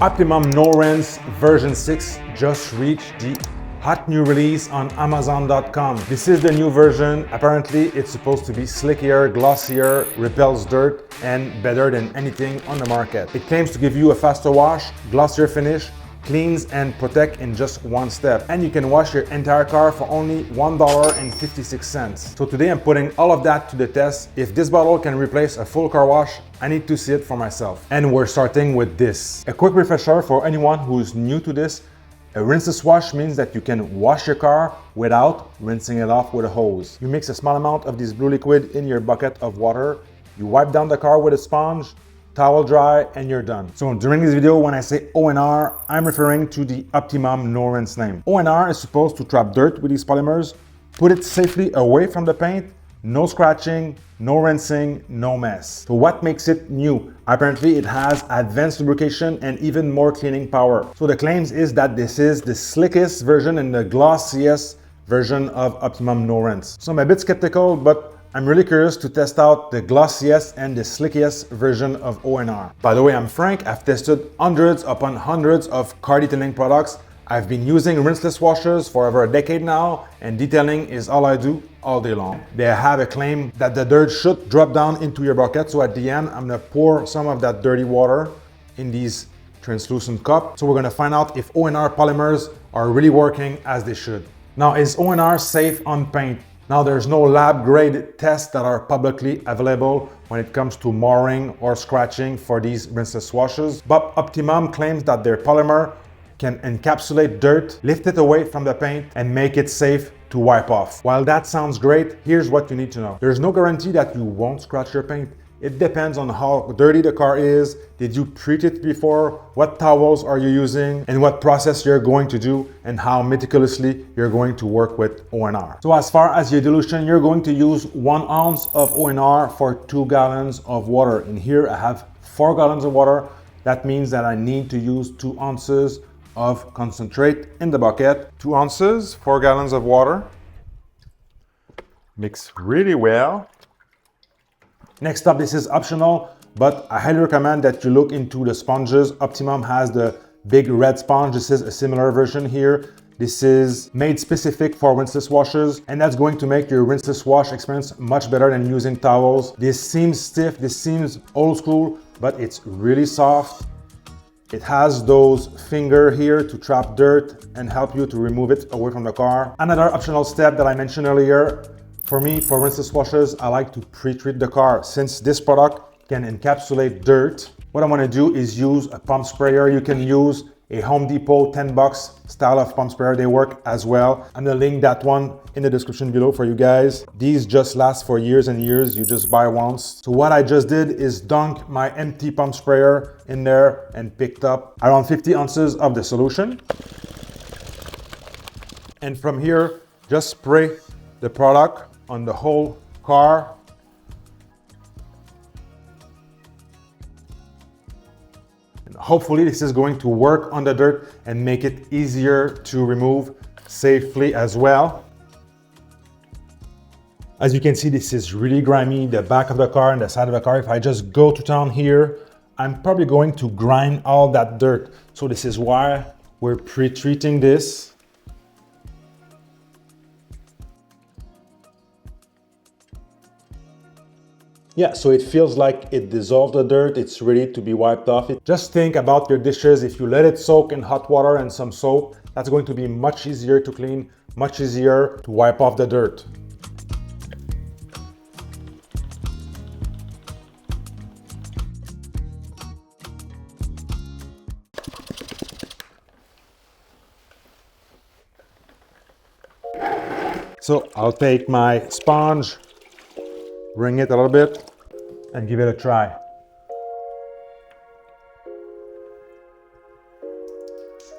Optimum No Rinse version 6 just reached the hot new release on Amazon.com. This is the new version. Apparently, it's supposed to be slickier, glossier, repels dirt, and better than anything on the market. It claims to give you a faster wash, glossier finish, cleans and protect in just one step. And you can wash your entire car for only $1.56. So today I'm putting all of that to the test. If this bottle can replace a full car wash, I need to see it for myself. And we're starting with this. A quick refresher for anyone who's new to this. A rinseless wash means that you can wash your car without rinsing it off with a hose. You mix a small amount of this blue liquid in your bucket of water. You wipe down the car with a sponge, towel dry, and you're done. So during this video, when I say ONR, I'm referring to the Optimum No Rinse name. ONR is supposed to trap dirt with these polymers, put it safely away from the paint, no scratching, no rinsing, no mess. So what makes it new? Apparently it has advanced lubrication and even more cleaning power. So the claims is that this is the slickest version and the glossiest version of Optimum No Rinse. So I'm a bit skeptical, but I'm really curious to test out the glossiest and the slickiest version of ONR. By the way, I'm Frank. I've tested hundreds upon hundreds of car detailing products. I've been using rinseless washers for over a decade now, and detailing is all I do all day long. They have a claim that the dirt should drop down into your bucket. So at the end, I'm gonna pour some of that dirty water in these translucent cups. So we're gonna find out if ONR polymers are really working as they should. Now, is ONR safe on paint? Now, there's no lab grade tests that are publicly available when it comes to marring or scratching for these rinseless washes, but Optimum claims that their polymer can encapsulate dirt, lift it away from the paint, and make it safe to wipe off. While that sounds great, here's what you need to know. There's no guarantee that you won't scratch your paint. It depends on how dirty the car is, did you treat it before, what towels are you using, and what process you're going to do, and how meticulously you're going to work with ONR. So as far as your dilution, you're going to use 1 ounce of ONR for 2 gallons of water. In here, I have 4 gallons of water. That means that I need to use 2 ounces of concentrate in the bucket. 2 ounces, 4 gallons of water. Mix really well. Next up, this is optional, but I highly recommend that you look into the sponges. Optimum has the big red sponge. This is a similar version here. This is made specific for rinseless washes, and that's going to make your rinseless wash experience much better than using towels. This seems stiff, this seems old school, but it's really soft. It has those fingers here to trap dirt and help you to remove it away from the car. Another optional step that I mentioned earlier, for me, for rinseless washes, I like to pre-treat the car. Since this product can encapsulate dirt, what I'm gonna do is use a pump sprayer. You can use a Home Depot 10 bucks style of pump sprayer. They work as well. I'm gonna link that one in the description below for you guys. These just last for years and years. You just buy once. So what I just did is dunk my empty pump sprayer in there and picked up around 50 ounces of the solution. And from here, just spray the product on the whole car. And hopefully this is going to work on the dirt and make it easier to remove safely as well. As you can see, this is really grimy, the back of the car and the side of the car. If I just go to town here, I'm probably going to grind all that dirt. So this is why we're pre-treating this. Yeah, so it feels like it dissolved the dirt, it's ready to be wiped off. Just think about your dishes. If you let it soak in hot water and some soap, that's going to be much easier to clean, much easier to wipe off the dirt. So I'll take my sponge, wring it a little bit, and give it a try.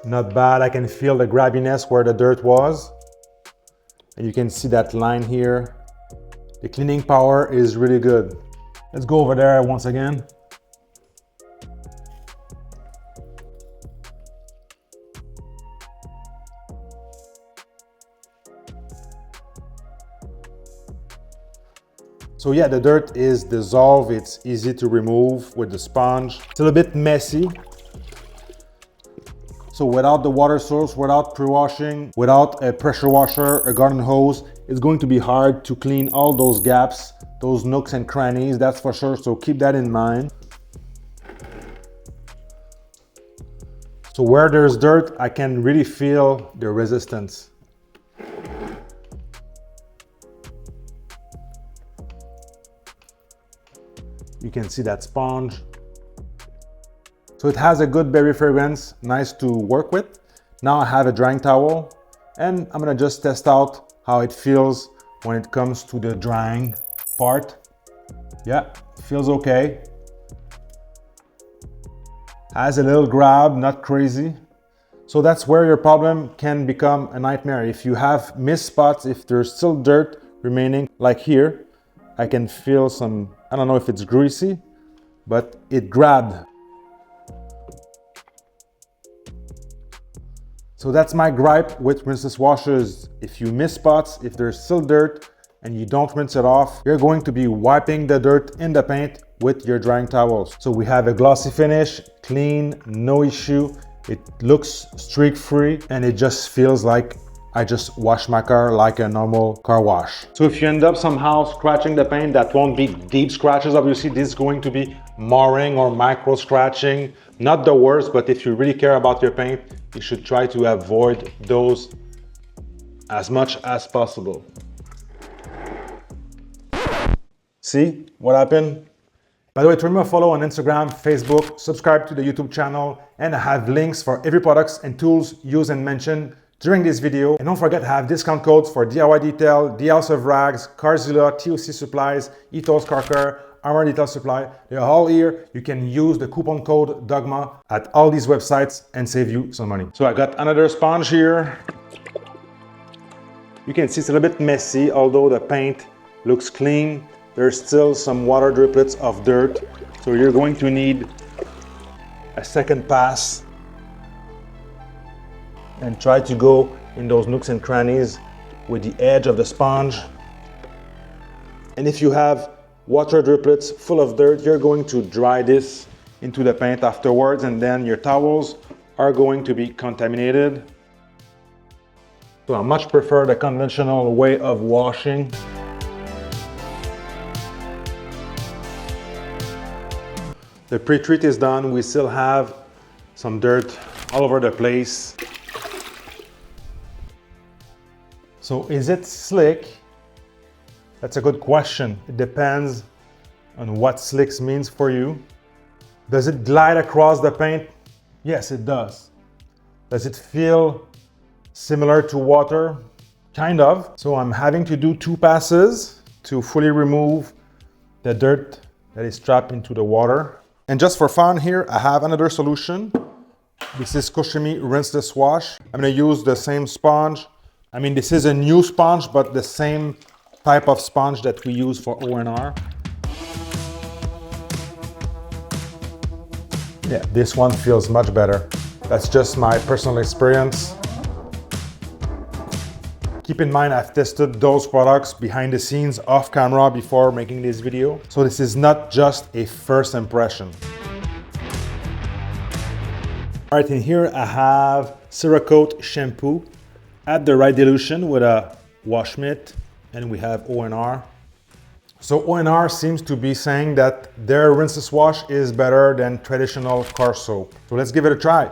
Not bad. I can feel the grabbiness where the dirt was. And you can see that line here. The cleaning power is really good. Let's go over there once again. So yeah, the dirt is dissolved. It's easy to remove with the sponge. It's a little bit messy. So without the water source, without pre-washing, without a pressure washer, a garden hose, it's going to be hard to clean all those gaps, those nooks and crannies, that's for sure. So keep that in mind. So where there's dirt, I can really feel the resistance. You can see that sponge. So it has a good berry fragrance, nice to work with. Now I have a drying towel and I'm gonna just test out how it feels when it comes to the drying part. Yeah, feels okay. Has a little grab, not crazy. So that's where your problem can become a nightmare. If you have missed spots, if there's still dirt remaining, like here, I can feel some, I don't know if it's greasy, but it grabbed. So that's my gripe with rinseless washes. If you miss spots, if there's still dirt and you don't rinse it off, you're going to be wiping the dirt in the paint with your drying towels. So we have a glossy finish, clean, no issue. It looks streak free and it just feels like I just washed my car like a normal car wash. So if you end up somehow scratching the paint, that won't be deep scratches. Obviously, this is going to be marring or micro scratching. Not the worst, but if you really care about your paint, you should try to avoid those as much as possible. See what happened? By the way, remember to follow on Instagram, Facebook, subscribe to the YouTube channel, and I have links for every products and tools used and mentioned during this video. And don't forget to have discount codes for DIY Detail, The House of Rags, Carzilla, TOC Supplies, Ethos Car Care, Armor Detail Supply. They're all here. You can use the coupon code Dogma at all these websites and save you some money. So I got another sponge here. You can see it's a little bit messy, although the paint looks clean. There's still some water driplets of dirt. So you're going to need a second pass and try to go in those nooks and crannies with the edge of the sponge. And if you have water driplets full of dirt, you're going to dry this into the paint afterwards, and then your towels are going to be contaminated. So I much prefer the conventional way of washing. The pre-treat is done. We still have some dirt all over the place. So is it slick? That's a good question. It depends on what slick means for you. Does it glide across the paint? Yes, it does. Does it feel similar to water? Kind of. So I'm having to do 2 passes to fully remove the dirt that is trapped into the water. And just for fun here, I have another solution. This is Koshimi Rinseless Wash. I'm gonna use the same sponge. I mean, this is a new sponge, but the same type of sponge that we use for ONR. Yeah, this one feels much better. That's just my personal experience. Keep in mind, I've tested those products behind the scenes off camera before making this video. So this is not just a first impression. All right, in here I have Cerakote shampoo at the right dilution with a wash mitt, and we have ONR. So ONR seems to be saying that their rinseless wash is better than traditional car soap. So let's give it a try.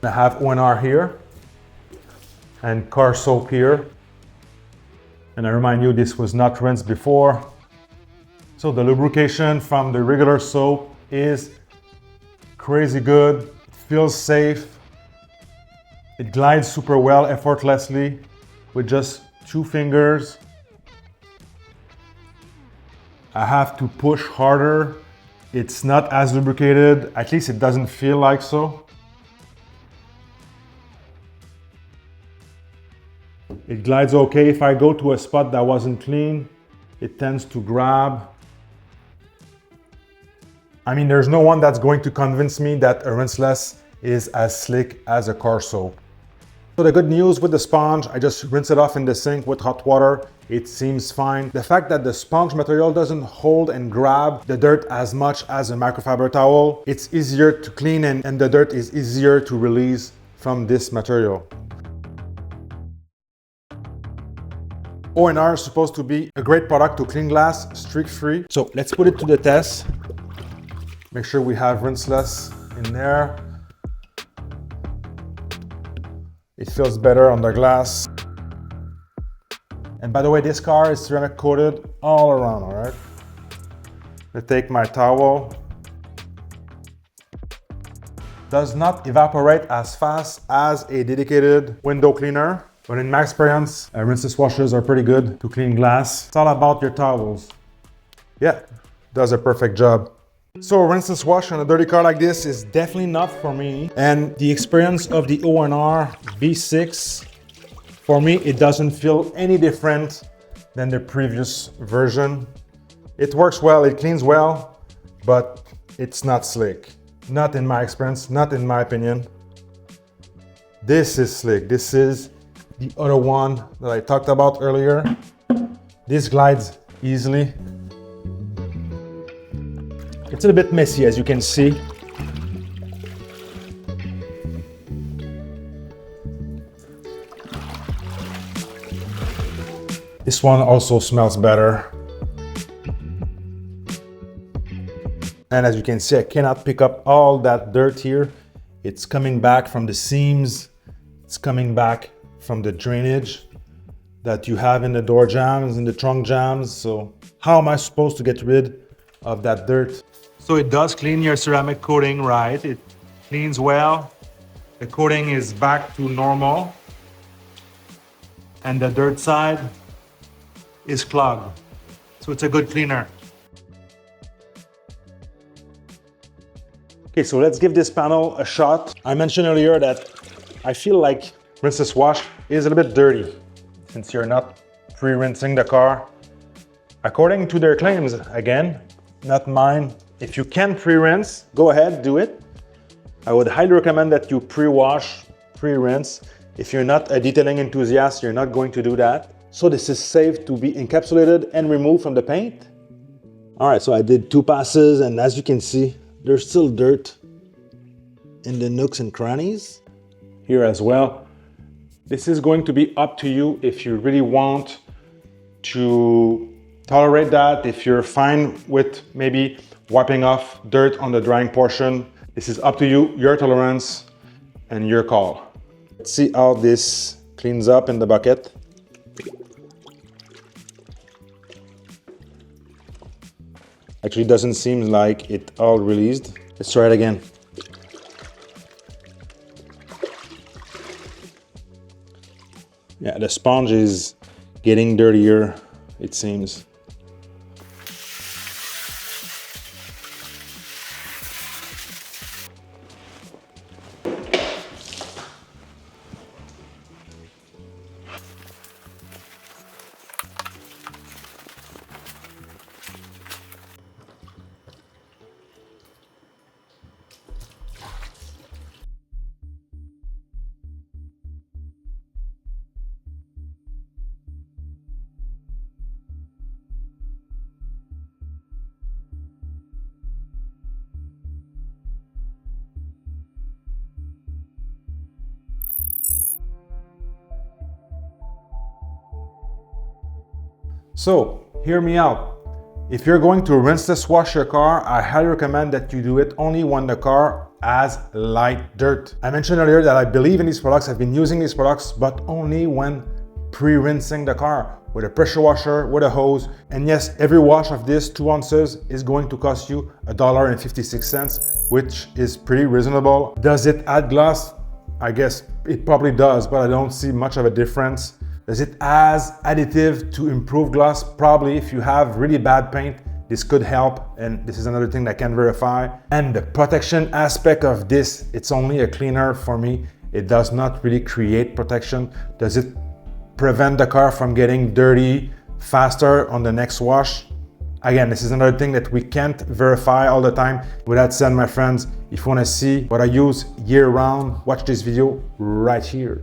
I have ONR here and car soap here. And I remind you, this was not rinsed before. So the lubrication from the regular soap is crazy good, feels safe. It glides super well, effortlessly, with just 2 fingers. I have to push harder. It's not as lubricated, at least it doesn't feel like so. It glides okay. If I go to a spot that wasn't clean, it tends to grab. I mean, there's no one that's going to convince me that a rinseless is as slick as a car soap. So the good news with the sponge, I just rinse it off in the sink with hot water. It seems fine. The fact that the sponge material doesn't hold and grab the dirt as much as a microfiber towel, it's easier to clean and the dirt is easier to release from this material. ONR is supposed to be a great product to clean glass, streak-free. So let's put it to the test. Make sure we have Rinseless in there. It feels better on the glass. And by the way, this car is ceramic coated all around, all right? I take my towel. Does not evaporate as fast as a dedicated window cleaner, but in my experience, rinseless washers are pretty good to clean glass. It's all about your towels. Yeah, does a perfect job. So a rinseless wash on a dirty car like this is definitely not for me. And the experience of the ONR V6, for me, it doesn't feel any different than the previous version. It works well, it cleans well, but it's not slick. Not in my experience, not in my opinion. This is slick. This is the other one that I talked about earlier. This glides easily. It's a bit messy, as you can see. This one also smells better. And as you can see, I cannot pick up all that dirt here. It's coming back from the seams. It's coming back from the drainage that you have in the door jambs and the trunk jambs. So how am I supposed to get rid of that dirt? So it does clean your ceramic coating, right? It cleans well. The coating is back to normal. And the dirt side is clogged. So it's a good cleaner. Okay, so let's give this panel a shot. I mentioned earlier that I feel like rinseless wash is a little bit dirty since you're not pre-rinsing the car. According to their claims, again, not mine. If you can pre-rinse, go ahead, do it. I would highly recommend that you pre-wash, pre-rinse. If you're not a detailing enthusiast, you're not going to do that. So this is safe to be encapsulated and removed from the paint. All right, so I did 2 passes, and as you can see, there's still dirt in the nooks and crannies. Here as well. This is going to be up to you if you really want to tolerate that, if you're fine with maybe wiping off dirt on the drying portion. This is up to you, your tolerance, and your call. Let's see how this cleans up in the bucket. Actually, doesn't seem like it all released. Let's try it again. Yeah, the sponge is getting dirtier, it seems. So, hear me out. If you're going to rinseless wash your car, I highly recommend that you do it only when the car has light dirt. I mentioned earlier that I believe in these products. I've been using these products, but only when pre-rinsing the car with a pressure washer, with a hose. And yes, every wash of this 2 ounces is going to cost you $1.56, which is pretty reasonable. Does it add gloss? I guess it probably does, but I don't see much of a difference. Does it as additive to improve gloss? Probably. If you have really bad paint, this could help, and this is another thing that I can verify. And the protection aspect of this, it's only a cleaner for me. It does not really create protection. Does it prevent the car from getting dirty faster on the next wash? Again, this is another thing that we can't verify all the time. With that said, my friends, if you want to see what I use year round, watch this video right here.